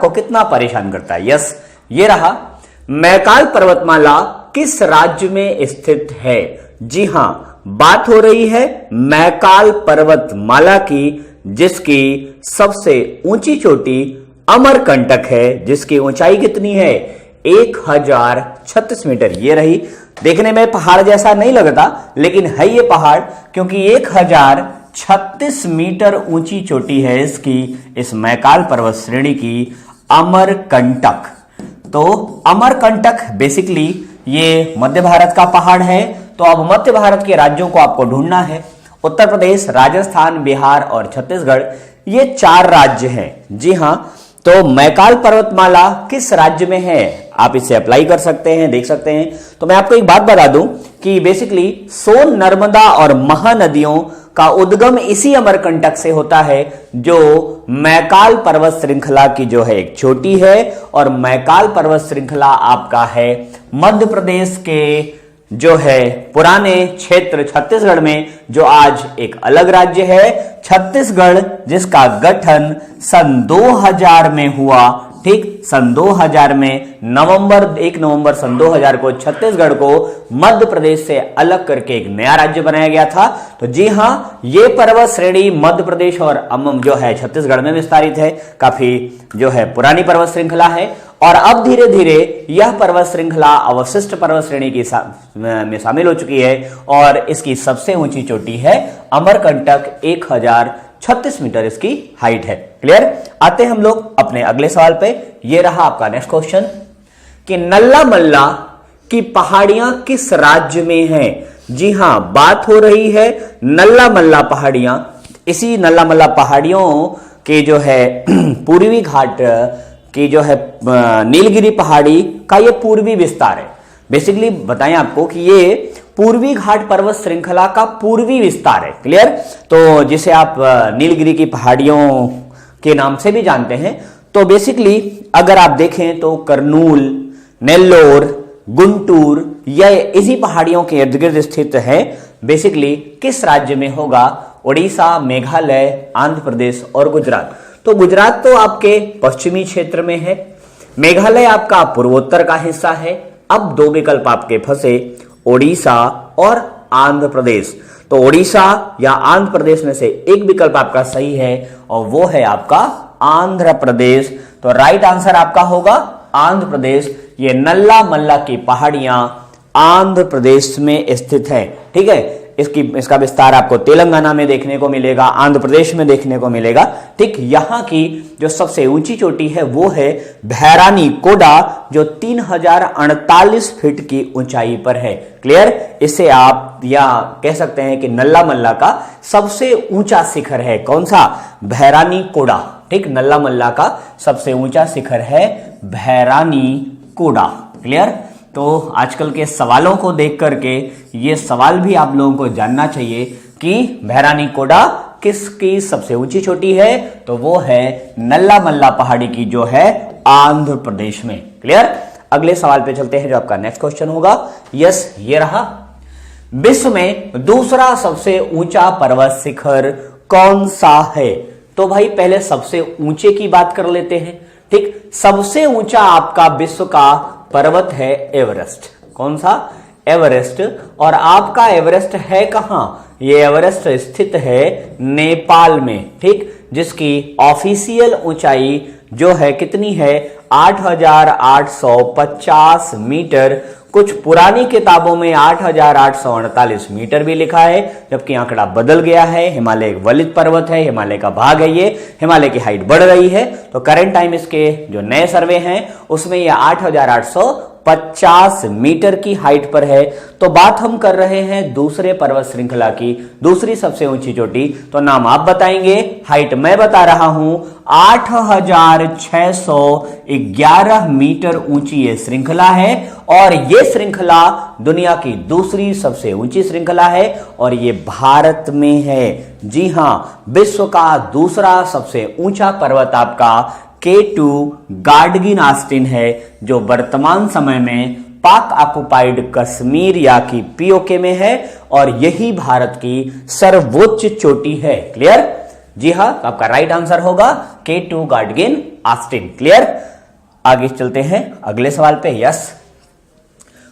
को कितना परेशान करता है। यस, ये रहा। मैकाल पर्वतमाला किस राज्य में स्थित है? जी हां, बात हो रही है मैकाल पर्वतमाला की, जिसकी सबसे ऊंची चोटी अमरकंटक है, जिसकी ऊंचाई कितनी है? 1036 मीटर। ये रही। देखने में पहाड़ जैसा नहीं लगता, लेकिन है ये पहाड़, क्योंकि 1036 मीटर ऊंची चोटी है इसकी, इस मैकाल पर्वत श्रेणी की अमरकंटक। तो अमरकंटक बेसिकली ये मध्य भारत का पहाड़ है। तो अब मध्य भारत के राज्यों को आपको ढूंढना है। उत्तर प्रदेश, राजस्थान, बिहार और छत्तीसगढ़, ये 4 राज्य हैं। जी हां, तो मैकाल पर्वतमाला किस राज्य में है? आप इसे अप्लाई कर सकते हैं, देख सकते हैं। तो मैं आपको एक बात बता दूं कि बेसिकली सोन, नर्मदा और महानदियों का उद्गम इसी अमरकंटक से होता है, जो मैकाल पर्वत श्रृंखला की जो है एक चोटी है। और मैकाल पर्वत श्रृंखला आपका है मध्य प्रदेश के जो है पुराने क्षेत्र छत्तीसगढ़ में, जो आज एक अलग राज्य है छत्तीसगढ़, जिसका गठन सन 2000 में हुआ। ठीक, सन 2000 में 1 नवंबर सन 2000 को छत्तीसगढ़ को मध्य प्रदेश से अलग करके एक नया राज्य बनाया गया था। तो जी हां, ये पर्वत श्रेणी मध्य प्रदेश और जो है छत्तीसगढ़ में विस्तारित है। काफी जो है पुरानी पर्वत श्रृंखला है। और अब धीरे धीरे यह पर्वत श्रृंखला अवशिष्ट पर्वत श्रेणी की में शामिल हो चुकी है, और इसकी सबसे ऊंची चोटी है अमरकंटक, 1036 मीटर इसकी हाइट है। क्लियर? आते हैं हम लोग अपने अगले सवाल पे। ये रहा आपका नेक्स्ट क्वेश्चन कि नल्ला मल्ला की पहाड़ियां किस राज्य में हैं? जी हां, बात हो रही है नल्ला मल्ला पहाड़ियां। इसी नल्ला मल्ला पहाड़ियों के जो है पूर्वी घाट की जो है नीलगिरी पहाड़ी का ये पूर्वी विस्तार है। बेसिकली बताएं आपको कि ये पूर्वी घाट पर्वत श्रृंखला का पूर्वी विस्तार है। क्लियर? तो जिसे आप नीलगिरी की पहाड़ियों के नाम से भी जानते हैं। तो बेसिकली अगर आप देखें तो करनूल, नेल्लोर, गुंटूर, यह इसी पहाड़ियों के इर्द गिर्द स्थित है। बेसिकली किस राज्य में होगा? उड़ीसा, मेघालय, आंध्र प्रदेश और गुजरात। तो गुजरात तो आपके पश्चिमी क्षेत्र में है, मेघालय आपका पूर्वोत्तर का हिस्सा है। अब 2 विकल्प आपके फंसे, उड़ीसा और आंध्र प्रदेश। तो उड़ीसा या आंध्र प्रदेश में से एक विकल्प आपका सही है, और वो है आपका आंध्र प्रदेश। तो राइट आंसर आपका होगा आंध्र प्रदेश। ये नल्ला मल्ला की पहाड़ियां आंध्र प्रदेश में स्थित है। ठीक है, इसका विस्तार आपको तेलंगाना में देखने को मिलेगा, आंध्र प्रदेश में देखने को मिलेगा। ठीक, यहां की जो सबसे ऊंची चोटी है वो है भैरानी कोडा, जो 3048 फीट की ऊंचाई पर है। क्लियर? इसे आप या कह सकते हैं कि नल्ला मल्ला का सबसे ऊंचा शिखर है। कौन सा? भैरानी कोडा। ठीक, नल्ला मल्ला का सबसे ऊंचा शिखर है भैरानी कोडा। क्लियर? तो आजकल के सवालों को देख करके ये सवाल भी आप लोगों को जानना चाहिए कि भैरानी कोडा किसकी सबसे ऊंची चोटी है? तो वो है नल्ला मल्ला पहाड़ी की, जो है आंध्र प्रदेश में। क्लियर? अगले सवाल पे चलते हैं, जो आपका नेक्स्ट क्वेश्चन होगा। यस, ये रहा। विश्व में दूसरा सबसे ऊंचा पर्वत शिखर कौन सा है? तो भाई पहले सबसे ऊंचे की बात कर लेते हैं। ठीक, सबसे ऊंचा आपका विश्व का पर्वत है एवरेस्ट। कौन सा? एवरेस्ट। और आपका एवरेस्ट है कहां? ये एवरेस्ट स्थित है नेपाल में। ठीक, जिसकी ऑफिशियल ऊंचाई जो है कितनी है? 8850 मीटर। कुछ पुरानी किताबों में 8848 मीटर भी लिखा है, जबकि आंकड़ा बदल गया है। हिमालय एक वलित पर्वत है, हिमालय का भाग है ये, हिमालय की हाइट बढ़ रही है। तो करंट टाइम इसके जो नए सर्वे हैं उसमें ये 8850 मीटर की हाइट पर है। तो बात हम कर रहे हैं दूसरे पर्वत श्रृंखला की, दूसरी सबसे ऊंची चोटी। तो नाम आप बताएंगे, हाइट मैं बता रहा हूं। 8611 मीटर ऊंची ये श्रृंखला है, और ये श्रृंखला दुनिया की दूसरी सबसे ऊंची श्रृंखला है, और ये भारत में है। जी हां, विश्व का दूसरा सबसे ऊंचा पर्वत आपका K2 गार्डगिन आस्टिन है, जो वर्तमान समय में पाक ऑक्युपाइड कश्मीर या कि पीओके में है, और यही भारत की सर्वोच्च चोटी है। क्लियर? जी हां, तो आपका राइट आंसर होगा K2 गाडगिन ऑस्टिन। क्लियर? आगे चलते हैं अगले सवाल पे। यस,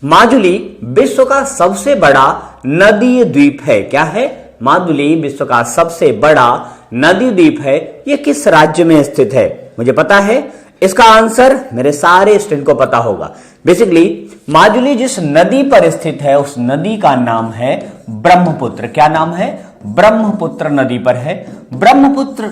माजुली विश्व का सबसे बड़ा नदी द्वीप है। क्या है? माजुली विश्व का सबसे बड़ा नदी द्वीप है। यह किस राज्य में स्थित है? मुझे पता है इसका आंसर, मेरे सारे स्टूडेंट को पता होगा। बेसिकली माजुली जिस नदी पर स्थित है उस नदी का नाम है ब्रह्मपुत्र। क्या नाम है? ब्रह्मपुत्र नदी पर है। ब्रह्मपुत्र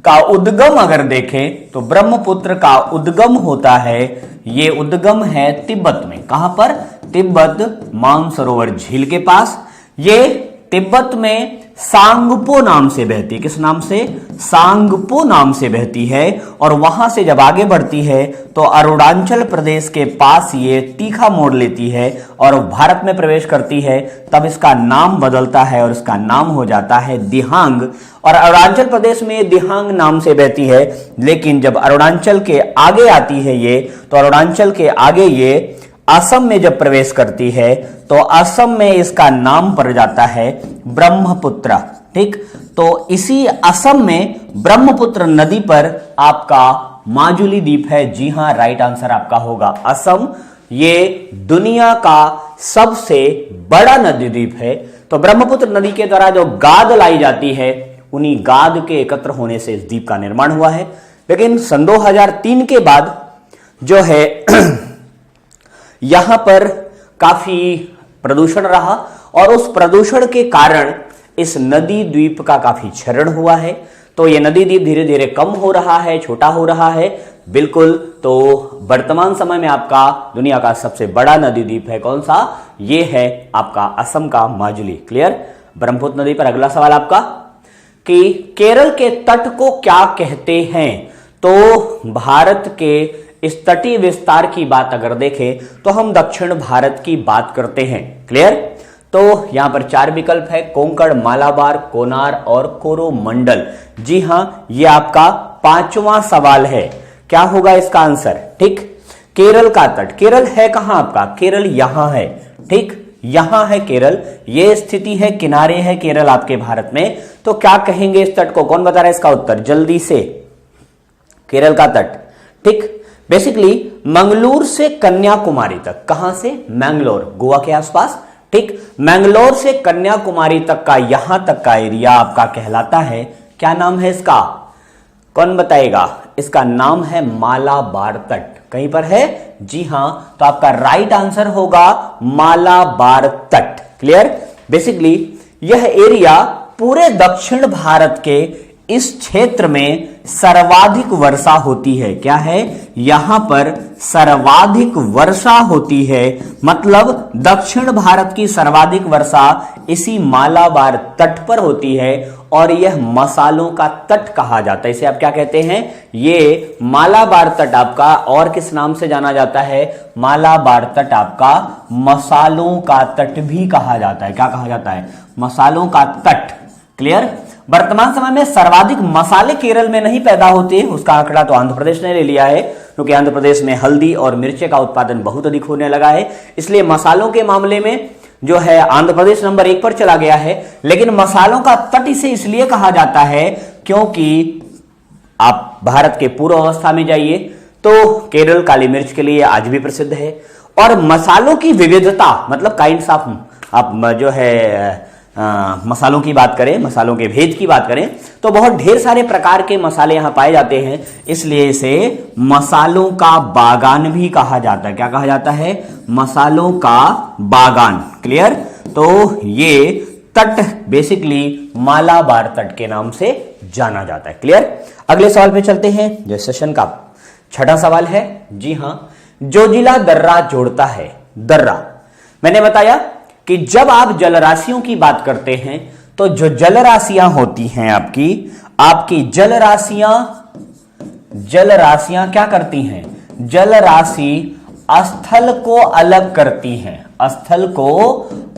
का उद्गम अगर देखें तो ब्रह्मपुत्र का उद्गम होता है, ये उद्गम है तिब्बत में। कहां पर? तिब्बत मानसरोवर झील के पास। ये तिब्बत में सांगपो नाम से बहती है। किस नाम से? सांगपो नाम से बहती है। और वहां से जब आगे बढ़ती है तो अरुणाचल प्रदेश के पास ये तीखा मोड़ लेती है और भारत में प्रवेश करती है। तब इसका नाम बदलता है और इसका नाम हो जाता है दिहांग। और अरुणाचल प्रदेश में दिहांग नाम से बहती है, लेकिन जब अरुणाचल के आगे आती है ये, तो अरुणाचल के आगे ये असम में जब प्रवेश करती है तो असम में इसका नाम पड़ जाता है ब्रह्मपुत्र। ठीक, तो इसी असम में ब्रह्मपुत्र नदी पर आपका माजुली द्वीप है। जी हां, राइट आंसर आपका होगा असम। ये दुनिया का सबसे बड़ा नदी द्वीप है। तो ब्रह्मपुत्र नदी के द्वारा जो गाद लाई जाती है, उन्हीं गाद के एकत्र होने से इस द्वीप का निर्माण हुआ है। लेकिन सन 2003 के बाद जो है यहां पर काफी प्रदूषण रहा और उस प्रदूषण के कारण इस नदी द्वीप का काफी क्षरण हुआ है। तो यह नदी द्वीप धीरे धीरे कम हो रहा है, छोटा हो रहा है। बिल्कुल, तो वर्तमान समय में आपका दुनिया का सबसे बड़ा नदी द्वीप है कौन सा? ये है आपका असम का माजुली। क्लियर? ब्रह्मपुत्र नदी पर अगला सवाल आपका कि केरल के तट को क्या कहते हैं? तो भारत के इस तटीय विस्तार की बात अगर देखें तो हम दक्षिण भारत की बात करते हैं। क्लियर? तो यहां पर 4 विकल्प है, कोंकण, मालाबार, कोनार और कोरोमंडल। जी हां, यह आपका 5वां सवाल है। क्या होगा इसका आंसर? ठीक, केरल का तट। केरल है कहां आपका? केरल यहां है। ठीक, यहां है केरल, यह स्थिति है, किनारे है केरल आपके भारत में। तो क्या कहेंगे इस तट को? कौन बता रहा है इसका उत्तर जल्दी से? केरल का तट। ठीक, बेसिकली मंगलूर से कन्याकुमारी तक। कहां से? मैंगलोर, गोवा के आसपास। ठीक, मैंगलोर से कन्याकुमारी तक का यहां तक का एरिया आपका कहलाता है, क्या नाम है इसका? कौन बताएगा? इसका नाम है मालाबार तट। कहीं पर है? जी हां, तो आपका राइट आंसर होगा मालाबार तट। क्लियर? बेसिकली यह एरिया पूरे दक्षिण भारत के इस क्षेत्र में सर्वाधिक वर्षा होती है। क्या है? यहां पर सर्वाधिक वर्षा होती है, मतलब दक्षिण भारत की सर्वाधिक वर्षा इसी मालाबार तट पर होती है। और यह मसालों का तट कहा जाता है। इसे आप क्या कहते हैं? ये मालाबार तट आपका और किस नाम से जाना जाता है? मालाबार तट आपका मसालों का तट भी कहा जाता है। क्या कहा जाता है? मसालों का तट। क्लियर? वर्तमान समय में सर्वाधिक मसाले केरल में नहीं पैदा होते, उसका आंकड़ा तो आंध्र प्रदेश ने ले लिया है, क्योंकि आंध्र प्रदेश में हल्दी और मिर्चे का उत्पादन बहुत अधिक होने लगा है। इसलिए मसालों के मामले में जो है आंध्र प्रदेश नंबर 1 पर चला गया है। लेकिन मसालों का तट इसे इसलिए कहा जाता है क्योंकि आप भारत के पूर्व अवस्था में जाइए तो केरल काली मिर्च के लिए आज भी प्रसिद्ध है। और मसालों की विविधता, मतलब काइंड्स ऑफ, आप जो है मसालों की बात करें, मसालों के भेद की बात करें, तो बहुत ढेर सारे प्रकार के मसाले यहां पाए जाते हैं। इसलिए इसे मसालों का बागान भी कहा जाता है। क्या कहा जाता है? मसालों का बागान। क्लियर? तो ये तट बेसिकली मालाबार तट के नाम से जाना जाता है। क्लियर? अगले सवाल पे चलते हैं, जो सेशन का 6वां सवाल है। जी हां, जो जिला दर्रा जोड़ता है। दर्रा, मैंने बताया कि जब आप जलराशियों की बात करते हैं तो जो जलराशियां होती हैं आपकी जलराशियां क्या करती हैं? जलराशि स्थल को अलग करती हैं, स्थल को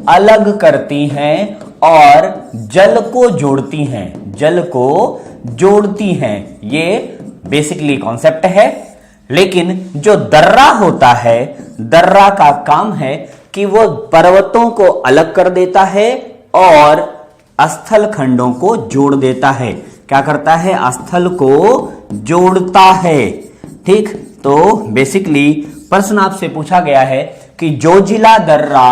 अलग करती हैं और जल को जोड़ती हैं, जल को जोड़ती हैं। ये बेसिकली कॉन्सेप्ट है। लेकिन जो दर्रा होता है, दर्रा का काम है कि वो पर्वतों को अलग कर देता है और स्थल खंडों को जोड़ देता है। क्या करता है, स्थल को जोड़ता है। ठीक, तो बेसिकली प्रश्न आपसे पूछा गया है कि जोजिला दर्रा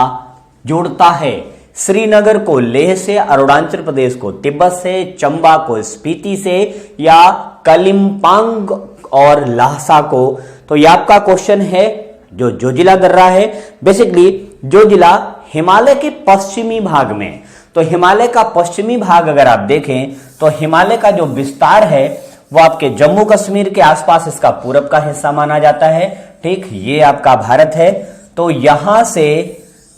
जोड़ता है श्रीनगर को लेह से, अरुणाचल प्रदेश को तिब्बत से, चंबा को स्पीति से, या कलिम्पांग और ल्हासा को। तो ये आपका क्वेश्चन है। जो जोजिला दर्रा है, बेसिकली जोजिला हिमालय के पश्चिमी भाग में, तो हिमालय का पश्चिमी भाग अगर आप देखें तो हिमालय का जो विस्तार है वो आपके जम्मू कश्मीर के आसपास इसका पूरब का हिस्सा माना जाता है। ठीक, ये आपका भारत है, तो यहां से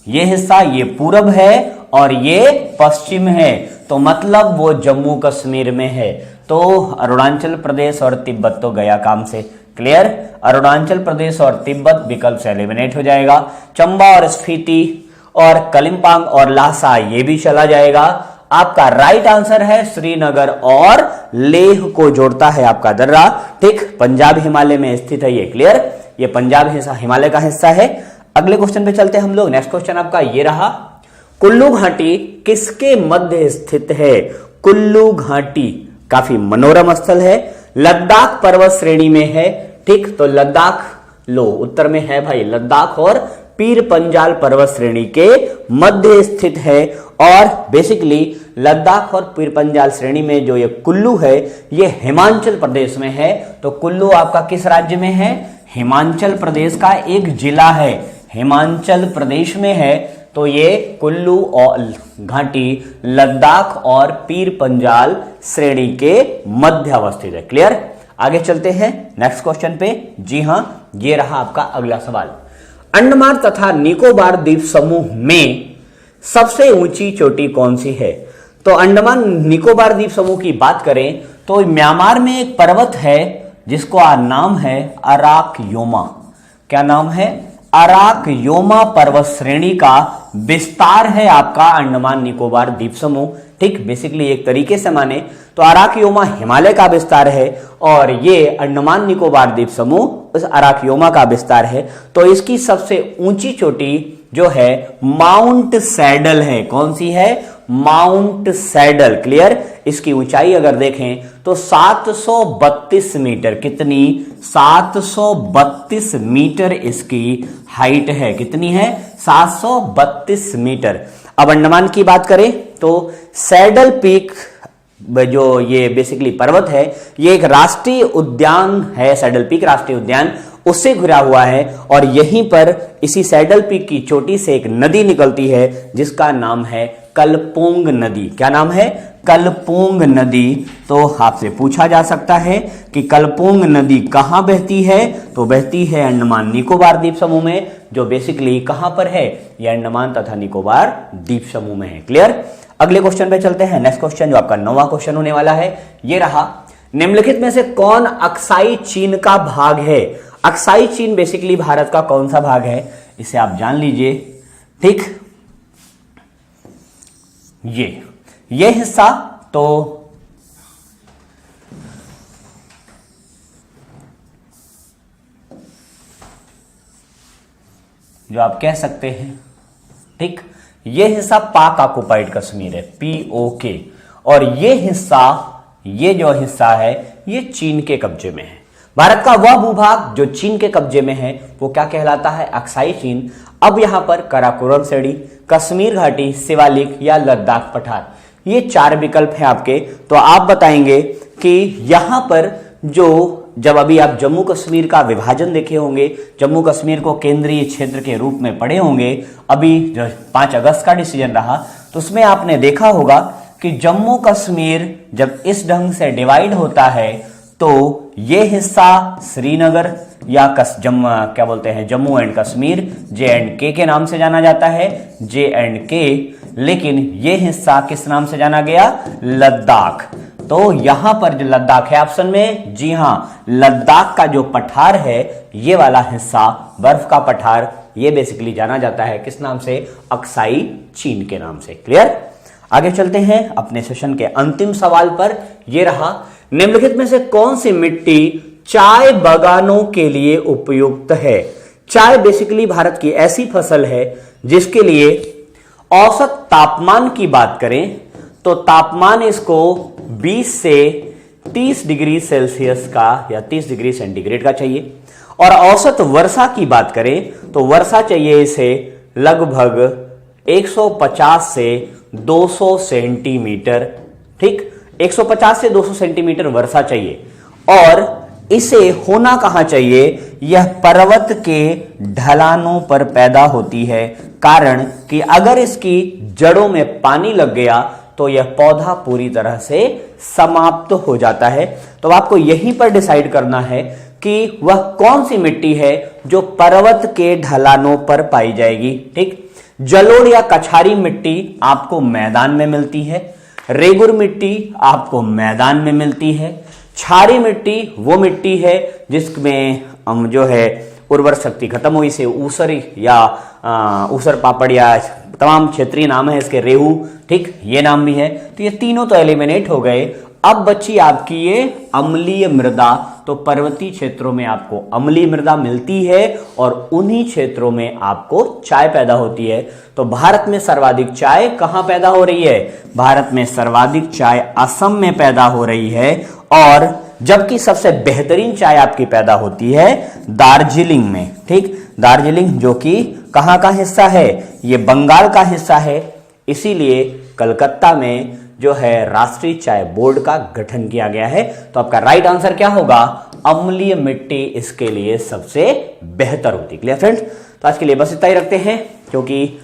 ये हिस्सा ये पूरब है और ये पश्चिम है, तो मतलब वो जम्मू कश्मीर में है। तो अरुणाचल प्रदेश और तिब्बत तो गया काम से। क्लियर, अरुणाचल प्रदेश और तिब्बत विकल्प से एलिमिनेट हो जाएगा। चंबा और स्पीति और कलिम्पांग और ल्हासा ये भी चला जाएगा। आपका राइट आंसर है श्रीनगर और लेह को जोड़ता है आपका दर्रा। ठीक, पंजाब हिमालय में स्थित है ये। क्लियर, ये पंजाब हिस्सा हिमालय का हिस्सा है। अगले क्वेश्चन पे चलते हैं हम लोग। नेक्स्ट क्वेश्चन आपका ये रहा, कुल्लू घाटी किसके मध्य स्थित है? कुल्लू घाटी काफी मनोरम स्थल है, लद्दाख पर्वत श्रेणी में है। ठीक, तो लद्दाख लो उत्तर में है भाई, लद्दाख और पीर पंजाल पर्वत श्रेणी के मध्य स्थित है। और बेसिकली लद्दाख और पीर पंजाल श्रेणी में जो ये कुल्लू है ये हिमाचल प्रदेश में है। तो कुल्लू आपका किस राज्य में है? हिमाचल प्रदेश का एक जिला है, हिमाचल प्रदेश में है। तो ये कुल्लू और घाटी लद्दाख और पीर पंजाल श्रेणी के मध्य अवस्थित है। क्लियर, आगे चलते हैं नेक्स्ट क्वेश्चन पे। जी हां, ये रहा आपका अगला सवाल। अंडमान तथा निकोबार द्वीप समूह में सबसे ऊंची चोटी कौन सी है? तो अंडमान निकोबार द्वीप समूह की बात करें तो म्यांमार में एक पर्वत है जिसको नाम है अराकयोमा। क्या नाम है? अराकयोमा पर्वत श्रेणी का विस्तार है आपका अंडमान निकोबार द्वीप समूह। ठीक, बेसिकली एक तरीके से माने तो अराकयोमा हिमालय का विस्तार है और ये अंडमान निकोबार द्वीप समूह उस अराकयोमा का विस्तार है। तो इसकी सबसे ऊंची चोटी जो है माउंट सैडल है। कौन सी है? Mount saddle. क्लियर, इसकी ऊंचाई अगर देखें तो 732 मीटर। कितनी? 732 मीटर इसकी हाइट है। कितनी है? 732 मीटर। अब अंडमान की बात करें तो सैडल पीक जो ये बेसिकली पर्वत है ये एक राष्ट्रीय उद्यान है, सैडल पीक राष्ट्रीय उद्यान, उससे घिरा हुआ है। और यहीं पर इसी सैडल पीक की चोटी से एक नदी निकलती है जिसका नाम है कलपोंग नदी। क्या नाम है? कलपोंग नदी। तो आपसे पूछा जा सकता है कि कलपोंग नदी कहां बहती है? तो बहती है अंडमान निकोबार द्वीप समूह में, जो बेसिकली कहां पर है? ये अंडमान तथा निकोबार द्वीप समूह में है। क्लियर, अगले क्वेश्चन पे चलते हैं। नेक्स्ट क्वेश्चन जो आपका 9वां क्वेश्चन होने वाला है ये रहा, निम्नलिखित में से कौन अक्साई चीन का भाग है? अक्साई चीन बेसिकली भारत का कौन सा भाग है? इसे आप जान लीजिए। ठीक, ये हिस्सा तो जो आप कह सकते हैं, ठीक, ये हिस्सा पाक ऑक्युपाइड कश्मीर है, POK, और ये जो हिस्सा है ये चीन के कब्जे में है। भारत का वह भूभाग जो चीन के कब्जे में है वो क्या कहलाता है? अक्साई चीन। अब यहां पर काराकोरम श्रेणी, कश्मीर घाटी, शिवालिक या लद्दाख पठार, ये 4 विकल्प हैं आपके। तो आप बताएंगे कि यहां पर जब अभी आप जम्मू कश्मीर का विभाजन देखे होंगे, जम्मू कश्मीर को केंद्रीय क्षेत्र के रूप में पढ़े होंगे, अभी जो 5 अगस्त का डिसीजन रहा तो उसमें आपने देखा होगा कि जम्मू कश्मीर जब इस ढंग से डिवाइड होता है तो ये हिस्सा श्रीनगर या क्या बोलते हैं जम्मू एंड कश्मीर, J&K के नाम से जाना जाता है, J&K, लेकिन ये हिस्सा किस नाम से जाना गया? लद्दाख। तो यहां पर जो लद्दाख है ऑप्शन में, जी हां, लद्दाख का जो पठार है ये वाला हिस्सा, बर्फ का पठार, ये बेसिकली जाना जाता है किस नाम से? अक्साई चीन के नाम से। क्लियर, आगे चलते हैं अपने सेशन के अंतिम सवाल पर। यह रहा, निम्नलिखित में से कौन सी मिट्टी चाय बागानों के लिए उपयुक्त है? चाय बेसिकली भारत की ऐसी फसल है जिसके लिए औसत तापमान की बात करें तो तापमान इसको 20 से 30 डिग्री सेल्सियस का या 30 डिग्री सेंटीग्रेड का चाहिए। और औसत वर्षा की बात करें तो वर्षा चाहिए इसे लगभग 150 से 200 सेंटीमीटर, ठीक, 150 से 200 सेंटीमीटर वर्षा चाहिए। और इसे होना कहां चाहिए? यह पर्वत के ढलानों पर पैदा होती है, कारण कि अगर इसकी जड़ों में पानी लग गया तो यह पौधा पूरी तरह से समाप्त हो जाता है। तो आपको यहीं पर डिसाइड करना है कि वह कौन सी मिट्टी है जो पर्वत के ढलानों पर पाई जाएगी, ठीक। जलोढ़ या कछारी मिट्टी आपको मैदान में मिलती है, रेगुर मिट्टी आपको मैदान में मिलती है, क्षारी मिट्टी वो मिट्टी है जिसमें जो है उर्वर शक्ति खत्म हुई से ऊसर या ऊसर पापड़ या तमाम क्षेत्रीय नाम है इसके, रेहू, ठीक, ये नाम भी है। तो ये तीनों तो एलिमिनेट हो गए। अब बची आपकी ये अम्लीय मृदा। तो पर्वतीय क्षेत्रों में आपको अम्लीय मृदा मिलती है और उन्हीं क्षेत्रों में आपको चाय पैदा होती है। तो भारत में सर्वाधिक चाय कहां पैदा हो रही है? भारत में सर्वाधिक चाय असम में पैदा हो रही है। और जबकि सबसे बेहतरीन चाय आपकी पैदा होती है दार्जिलिंग में, ठीक। दार्जिलिंग जो कि कहां का हिस्सा है? ये बंगाल का हिस्सा है। इसीलिए कलकत्ता में जो है राष्ट्रीय चाय बोर्ड का गठन किया गया है। तो आपका राइट आंसर क्या होगा? अम्लीय मिट्टी इसके लिए सबसे बेहतर होती है। Clear friends? तो आज के लिए बस इतना ही रखते हैं, क्योंकि